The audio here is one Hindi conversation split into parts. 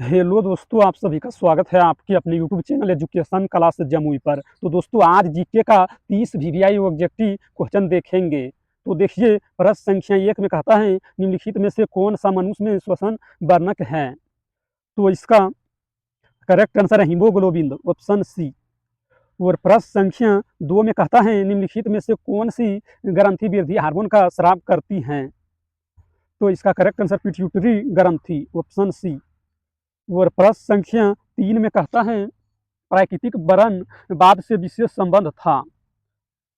हेलो दोस्तों, आप सभी का स्वागत है आपके अपने YouTube channel education class Jamui पर। तो दोस्तों आज जीके का 30 वीवीआई ऑब्जेक्टिव क्वेश्चन देखेंगे। तो देखिए प्रश्न संख्या 1 में कहता है निम्नलिखित में से कौन सा मनुष्य में श्वसन वर्णक है। तो इसका करेक्ट आंसर है हीमोग्लोबिन, ऑप्शन सी। और प्रश्न संख्या 2 में कहता है निम्नलिखित में से कौन सी ग्रंथि वृद्धि हार्मोन का स्राव करती हैं। तो इसका करेक्ट आंसर पिट्यूटरी ग्रंथि, ऑप्शन सी। और प्रश्न संख्या 3 में कहता है प्राकृतिक वर्णवाद से विशेष संबंध था।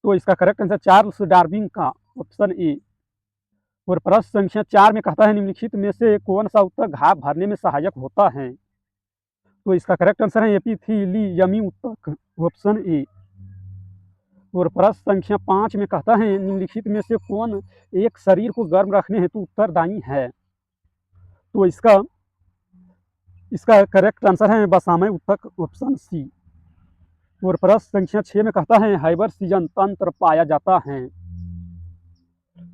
तो इसका करेक्ट आंसर चार्ल्स डार्विन का, ऑप्शन ए। और प्रश्न संख्या 4 में कहता है निम्नलिखित में से कौन सा उत्तक घाव भरने में सहायक होता है। तो इसका करेक्ट आंसर है एपिथेलियमी उत्तक, ऑप्शन ए। और प्रश्न संख्या 5 में कहता है निम्नलिखित में से कौन एक शरीर को गर्म रखने हेतु उत्तरदायी है। तो इसका करेक्ट आंसर है वसामय उत्तक, ऑप्शन सी। और प्रश्न संख्या 6 में कहता है हाइबरसीजन तंत्र पाया जाता है।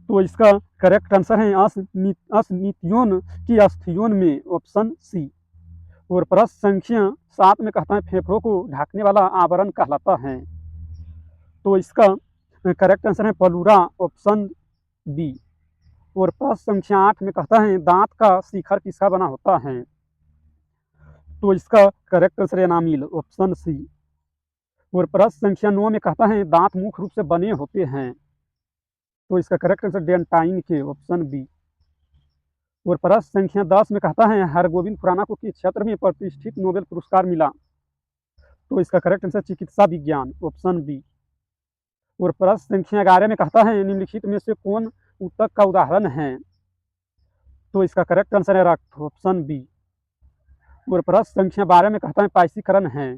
तो इसका करेक्ट आंसर है असमितियोन की अस्थियों में, ऑप्शन सी। और प्रश्न संख्या 7 में कहता है फेफड़ों को ढकने वाला आवरण कहलाता है। तो इसका करेक्ट आंसर है पलूरा, ऑप्शन बी। और प्रश्न संख्या 8 में कहता है दांत का शिखर किसका बना होता है। तो इसका करेक्ट आंसर है एनामिल, ऑप्शन सी। और प्रश्न संख्या 9 में कहता है दांत मुख्य रूप से बने होते हैं। तो इसका करेक्ट आंसर डेंटाइन के, ऑप्शन बी। और प्रश्न संख्या 10 में कहता है हरगोविंद खुराना को किस क्षेत्र में प्रतिष्ठित नोबेल पुरस्कार मिला। तो इसका करेक्ट आंसर चिकित्सा विज्ञान, ऑप्शन बी। और प्रश्न संख्या 11 में कहता है निम्नलिखित में से कौन उत्तक का उदाहरण है। तो इसका करेक्ट आंसर है रक्त, ऑप्शन बी। और प्रश्न संख्या 12 में कहता है पाइसीकरण है।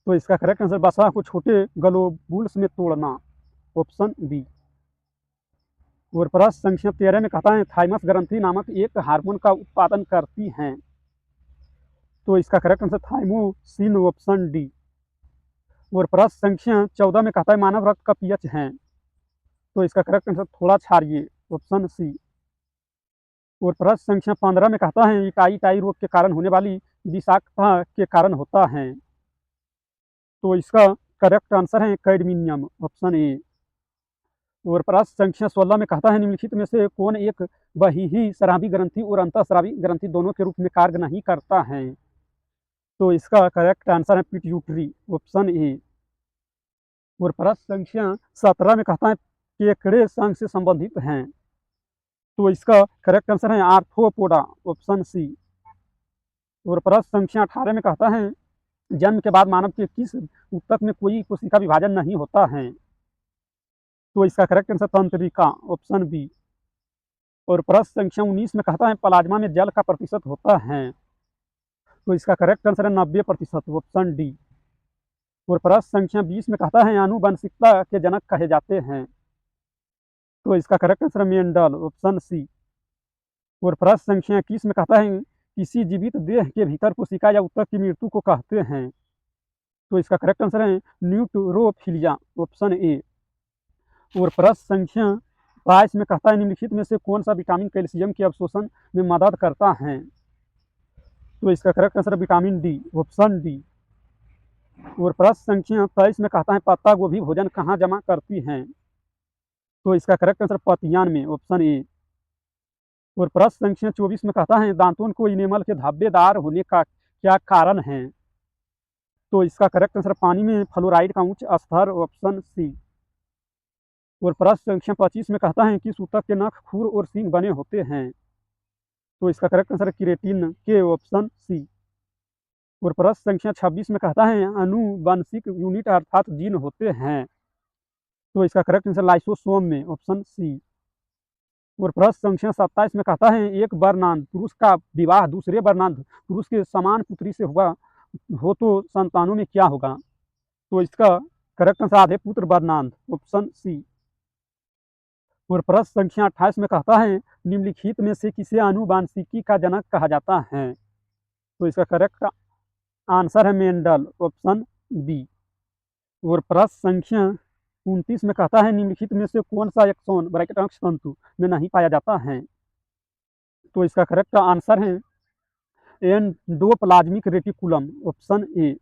तो इसका करेक्ट आंसर वसा को छोटे ग्लोबुल्स में तोड़ना, ऑप्शन बी। और प्रश्न संख्या 13 में कहता है थाइमस ग्रंथि नामक एक हार्मोन का उत्पादन करती हैं। तो इसका correct answer thymosin, option D. और प्रश्न संख्या 14 में कहता है मानव रक्त का पीएच है। तो इसका करेक्ट आंसर थोड़ा क्षारीय, ऑप्शन सी। और प्रश्न संख्या 15 में कहता है इकाई रोग के कारण होने वाली विषाक्तता के कारण होता है। तो इसका करेक्ट आंसर है कैडमिनियम, ऑप्शन ए। और प्रश्न संख्या 16 में कहता है निम्नलिखित में से कौन एक बहिःस्रावी ग्रंथि और अंतःस्रावी ग्रंथि दोनों के रूप में कार्य नहीं करता है। तो इसका करेक्ट आंसर है पिट्यूटरी, ऑप्शन ए। और प्रश्न संख्या 17 में कहता है केकड़े संघ से संबंधित हैं। तो इसका करेक्ट आंसर है आर्थ्रोपोडा, ऑप्शन सी। और प्रश्न संख्या 18 में कहता है जन्म के बाद मानव के किस ऊतक में कोई कोशिका विभाजन नहीं होता है। तो इसका करेक्ट आंसर तंत्रिका, ऑप्शन बी। और प्रश्न संख्या 19 में कहता है प्लाज्मा में जल का प्रतिशत होता है। तो इसका करेक्ट आंसर है 90%, ऑप्शन डी। और प्रश्न संख्या 20 में कहता है आनुवंशिकता के जनक कहे जाते हैं। तो इसका करेक्ट आंसर है मेंडल, ऑप्शन सी। और प्रश्न संख्या 21 में कहता है किसी जीवित देह के भीतर कोशिका या ऊतक की मृत्यु को कहते हैं। तो इसका करेक्ट आंसर है न्यूट्रोफिलिया, ऑप्शन ए। और प्रश्न संख्या 22 में कहता है निम्नलिखित में से कौन सा विटामिन कैल्शियम के अवशोषण में मदद करता है। तो इसका correct answer vitamin D, option D. और प्रश्न संख्या 23 में कहता है पत्ता गोभी भोजन कहाँ जमा करती हैं। तो इसका करेक्ट आंसर पतियान में, ऑप्शन ए। और प्रश्न संख्या 24 में कहता है दांतों को इनेमल के धब्बेदार होने का क्या कारण है। तो इसका करेक्ट आंसर पानी में फ्लोराइड का उच्च स्तर, ऑप्शन सी। और प्रश्न संख्या 25 में कहता है किस ऊतक के नख खुर और सींग बने होते हैं। तो इसका करेक्ट आंसर किरेटिन के, ऑप्शन सी। और प्रश्न संख्या 26 में कहता है आनुवंशिक यूनिट अर्थात जीन होते हैं। तो इसका करेक्ट आंसर लाइसोसोम में, ऑप्शन सी। और प्रश्न संख्या 27 में कहता है एक वर्णांध पुरुष का विवाह दूसरे वर्णांध पुरुष के समान पुत्री से हुआ हो तो संतानों में क्या होगा। तो इसका करेक्ट आंसर आधे पुत्र वर्णांध, ऑप्शन सी। और प्रश्न संख्या 28 में कहता है निम्नलिखित में से किसे आनुवांशिकी का जनक कहा जाता है। तो इसका करेक्ट आंसर है मेंडल, ऑप्शन बी। और प्रश्न संख्या 29 में कहता है निम्नलिखित में से कौन सा एक्सोन ब्रैकेट अंश तंतु में नहीं पाया जाता है। तो इसका करेक्ट आंसर है एंडोप्लाज्मिक रेटिकुलम ऑप्शन ए।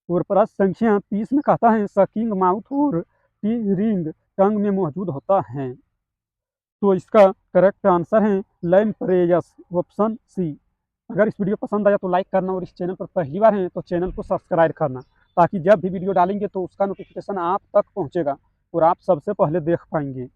और प्रश्न संख्या 30 में कहता है सकिंग माउथ और टी रिंग टंग में मौजूद होता है। तो इसका करेक्ट आंसर है लैम्प्रेयस ऑप्शन सी। अगर इस वीडियो पसंद आया तो लाइक करना और इस चैनल पर पहली बार हैं तो चैनल को सब्सक्राइब करना, ताकि जब भी वीडियो डालेंगे तो उसका नोटिफिकेशन आप तक पहुंचेगा और आप सबसे पहले देख पाएंगे।